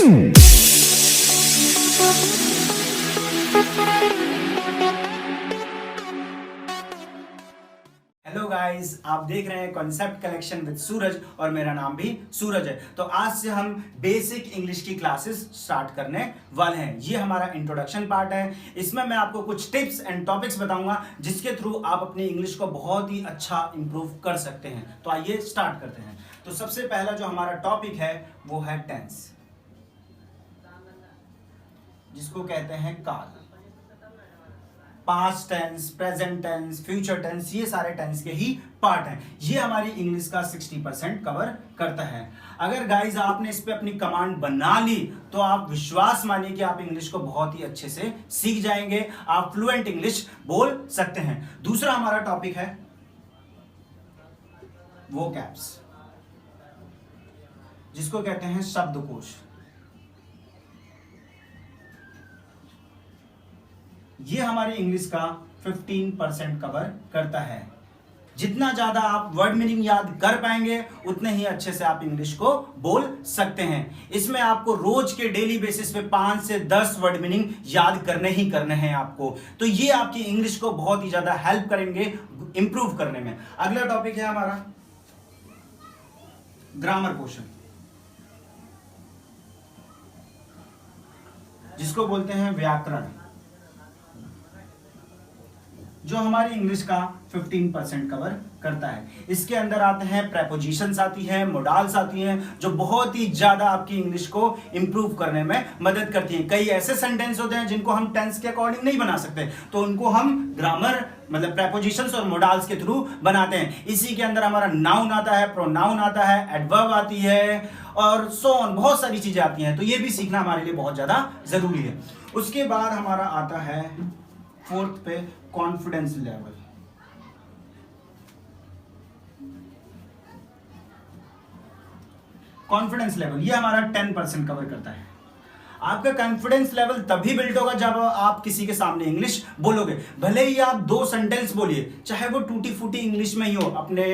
Hello guys, आप देख रहे हैं कॉन्सेप्ट कलेक्शन विद सूरज और मेरा नाम भी सूरज है। तो आज से हम बेसिक इंग्लिश की क्लासेस स्टार्ट करने वाले हैं। ये हमारा इंट्रोडक्शन पार्ट है। इसमें मैं आपको कुछ टिप्स एंड टॉपिक्स बताऊंगा जिसके थ्रू आप अपनी इंग्लिश को बहुत ही अच्छा इंप्रूव कर सकते हैं। तो आइए स्टार्ट करते हैं। तो सबसे पहला जो हमारा टॉपिक है वो है टेंस, जिसको कहते हैं काल। Past tense, present tense, future tense, ये सारे टेंस के ही पार्ट हैं। ये हमारी इंग्लिश का 60% कवर करता है। अगर गाइज आपने इस पे अपनी कमांड बना ली तो आप विश्वास मानिए कि आप इंग्लिश को बहुत ही अच्छे से सीख जाएंगे, आप फ्लुएंट इंग्लिश बोल सकते हैं। दूसरा हमारा टॉपिक है वोकैब्स, जिसको कहते हैं शब्दकोश। ये हमारी इंग्लिश का 15% कवर करता है। जितना ज्यादा आप वर्ड मीनिंग याद कर पाएंगे उतने ही अच्छे से आप इंग्लिश को बोल सकते हैं। इसमें आपको रोज के डेली बेसिस पे 5 से 10 वर्ड मीनिंग याद करने ही करने हैं आपको। तो ये आपकी इंग्लिश को बहुत ही ज्यादा हेल्प करेंगे इंप्रूव करने में। अगला टॉपिक है हमारा ग्रामर पोर्शन, जिसको बोलते हैं व्याकरण, जो हमारी इंग्लिश का 15% कवर करता है। इसके अंदर आते हैं प्रेपोजिशंस आती हैं, मोडाल्स आती हैं, जो बहुत ही ज्यादा आपकी इंग्लिश को इंप्रूव करने में मदद करती हैं। कई ऐसे सेंटेंस होते हैं जिनको हम टेंस के अकॉर्डिंग नहीं बना सकते, तो उनको हम ग्रामर मतलब प्रेपोजिशंस और मोडाल्स के थ्रू बनाते हैं। इसी के अंदर हमारा नाउन आता है, प्रोनाउन आता है, एडवर्ब आती है और सो ऑन, बहुत सारी चीजें आती हैं। तो ये भी सीखना हमारे लिए बहुत ज्यादा जरूरी है। उसके बाद हमारा आता है फोर्थ पे कॉन्फिडेंस लेवल। कॉन्फिडेंस लेवल ये हमारा 10% कवर करता है। आपका कॉन्फिडेंस लेवल तभी बिल्ड होगा जब आप किसी के सामने इंग्लिश बोलोगे। भले ही आप 2 सेंटेंस बोलिए, चाहे वो टूटी फूटी इंग्लिश में ही हो, अपने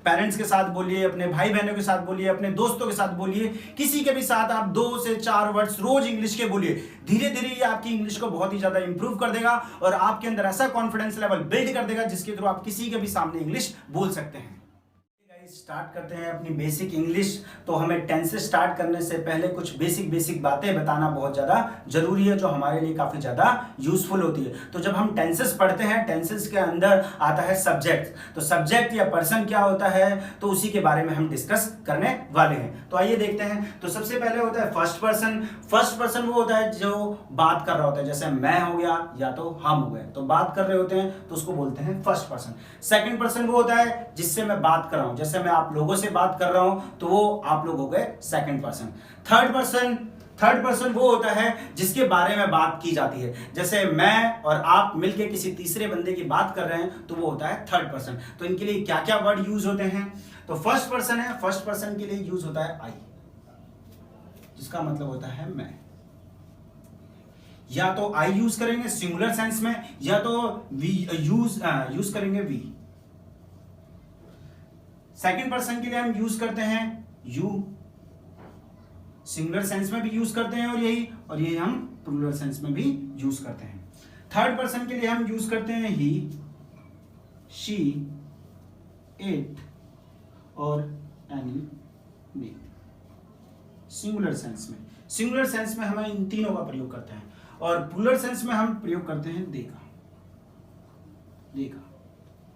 पेरेंट्स के साथ बोलिए, अपने भाई बहनों के साथ बोलिए, अपने दोस्तों के साथ बोलिए, किसी के भी साथ आप 2 से 4 वर्ड्स रोज इंग्लिश के बोलिए। धीरे धीरे ये आपकी इंग्लिश को बहुत ही ज्यादा इंप्रूव कर देगा और आपके अंदर ऐसा कॉन्फिडेंस लेवल बिल्ड कर देगा जिसके थ्रू आप किसी के भी सामने इंग्लिश बोल सकते हैं। स्टार्ट करते हैं अपनी बेसिक इंग्लिश। तो हमें टेंस से स्टार्ट करने से पहले कुछ बेसिक बातें बताना बहुत ज़्यादा जरूरी है, जो हमारे लिए काफ़ी ज़्यादा यूजफुल होती है। तो जब हम टेंसेस पढ़ते हैं, टेंसेस के अंदर आता है सब्जेक्ट। तो सब्जेक्ट या पर्सन क्या होता है, तो उसी के बारे में हम डिस्कस करने वाले हैं। तो आइए देखते हैं। तो सबसे पहले होता है फर्स्ट पर्सन। फर्स्ट पर्सन वो होता है जो बात कर रहा होता है, जैसे मैं हो गया या तो हम हो गए, तो बात कर रहे होते हैं तो उसको बोलते हैं फर्स्ट पर्सन। सेकेंड पर्सन वो होता है जिससे मैं बात कर रहा हूं, जैसे मैं आप लोगों से बात कर रहा हूं तो वो आप लोग हो गए सेकंड पर्सन। थर्ड पर्सन वो होता है जिसके बारे में बात की जाती है, जैसे मैं और आप मिलके किसी तीसरे बंदे की बात कर रहे हैं तो वो होता है थर्ड पर्सन। तो इनके लिए क्या क्या वर्ड यूज होते हैं, तो फर्स्ट पर्सन है, फर्स्ट पर्सन के लिए यूज होता है आई, जिसका मतलब होता है मैं। या तो आई यूज करेंगे सिंगुलर सेंस में, या तो वी यूज करेंगे वी। सेकंड पर्सन के लिए हम यूज करते हैं यू, सिंगुलर सेंस में भी यूज करते हैं और यही हम प्लूरल सेंस में भी यूज करते हैं। थर्ड पर्सन के लिए हम यूज करते हैं ही, शी, इट और एनी, मी। सिंगुलर सेंस में हम इन तीनों का प्रयोग करते हैं और प्लूरल सेंस में हम प्रयोग करते हैं देखा।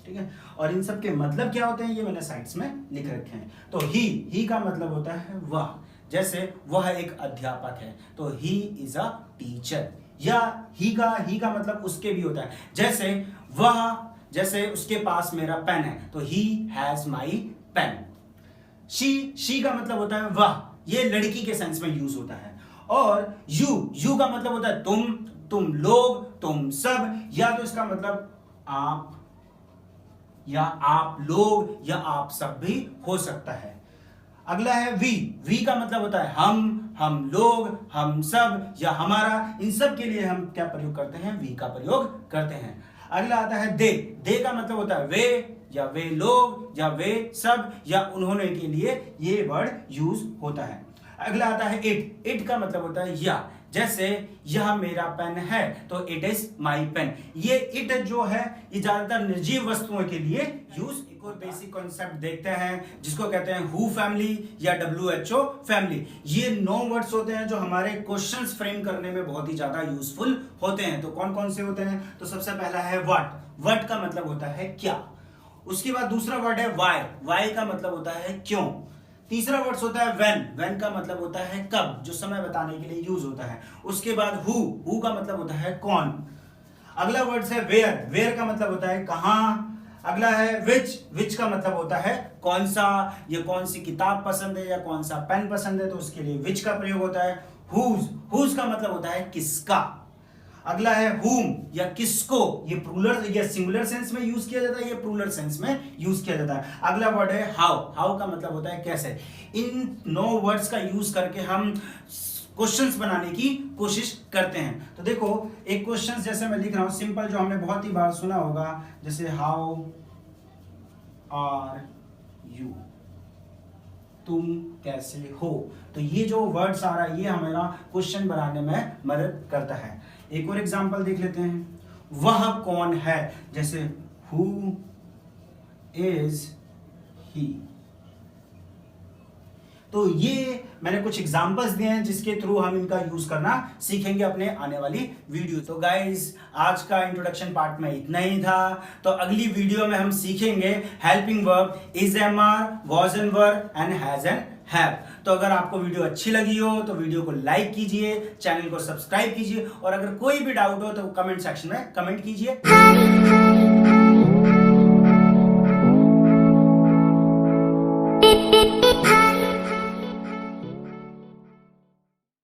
ठीक है, और इन सब के मतलब क्या होते हैं ये मैंने साइड्स में लिख रखे हैं। तो ही का मतलब होता है वह, जैसे वह एक अध्यापक है तो ही इज अ टीचर। या ही का मतलब उसके भी होता है, जैसे उसके पास मेरा पेन है तो he has my pen. She का मतलब होता है वह, ये लड़की के सेंस में यूज होता है। और यू का मतलब होता है तुम लोग, तुम सब, या तो इसका मतलब आप या आप लोग या आप सब भी हो सकता है। अगला है वी का मतलब होता है हम लोग, हम सब या हमारा। इन सब के लिए हम क्या प्रयोग करते हैं, वी का प्रयोग करते हैं। अगला आता है दे का मतलब होता है वे या वे लोग या वे सब या उन्होंने के लिए ये वर्ड यूज होता है। अगला आता है इट। इट का मतलब होता है या, जैसे यह मेरा पेन है तो इट इज माई पेन। ये इट जो है ये ज्यादातर निर्जीव वस्तुओं के लिए यूज। एक और बेसिक कॉन्सेप्ट देखते हैं जिसको कहते हैं हु फैमिली या WHO फैमिली। ये 9 वर्ड्स होते हैं जो हमारे क्वेश्चंस फ्रेम करने में बहुत ही ज्यादा यूजफुल होते हैं। तो कौन कौन से होते हैं? तो सबसे पहला है व्हाट। व्हाट का मतलब होता है क्या। उसके बाद दूसरा वर्ड है व्हाई। व्हाई का मतलब होता है क्यों। तीसरा वर्ड होता है व्हेन। व्हेन का मतलब होता है कब, जो समय बताने के लिए यूज होता है। उसके बाद हु। हु का मतलब होता है कौन। अगला वर्ड है वेयर। वेयर का मतलब होता है कहां। अगला है विच। विच का मतलब होता है कौन सा, ये कौन सी किताब पसंद है या कौन सा पेन पसंद है, तो उसके लिए विच का प्रयोग होता है। हुज। हुज का मतलब होता है किसका। अगला है whom या किसको, ये प्लूरल या सिंगुलर सेंस में यूज किया जाता है, ये प्लूरल सेंस में यूज किया जाता है। अगला वर्ड है हाउ। हाउ का मतलब होता है कैसे। इन 9 वर्ड्स का यूज करके हम क्वेश्चंस बनाने की कोशिश करते हैं। तो देखो एक क्वेश्चन जैसे मैं लिख रहा हूं सिंपल, जो हमने बहुत ही बार सुना होगा, जैसे हाउ आर यू, तुम कैसे हो। तो ये जो वर्ड्स आ रहा है ये हमारा क्वेश्चन बनाने में मदद करता है। एक और एग्जांपल देख लेते हैं, वह कौन है, जैसे हु इज ही। तो ये मैंने कुछ एग्जांपल्स दिए हैं जिसके थ्रू हम इनका यूज करना सीखेंगे अपने आने वाली वीडियो। तो गाइस आज का इंट्रोडक्शन पार्ट में इतना ही था। तो अगली वीडियो में हम सीखेंगे helping verb, is, am are, was and were and has and have. तो अगर आपको वीडियो अच्छी लगी हो तो वीडियो को लाइक कीजिए, चैनल को सब्सक्राइब कीजिए, और अगर कोई भी डाउट हो तो कमेंट सेक्शन में कमेंट कीजिए।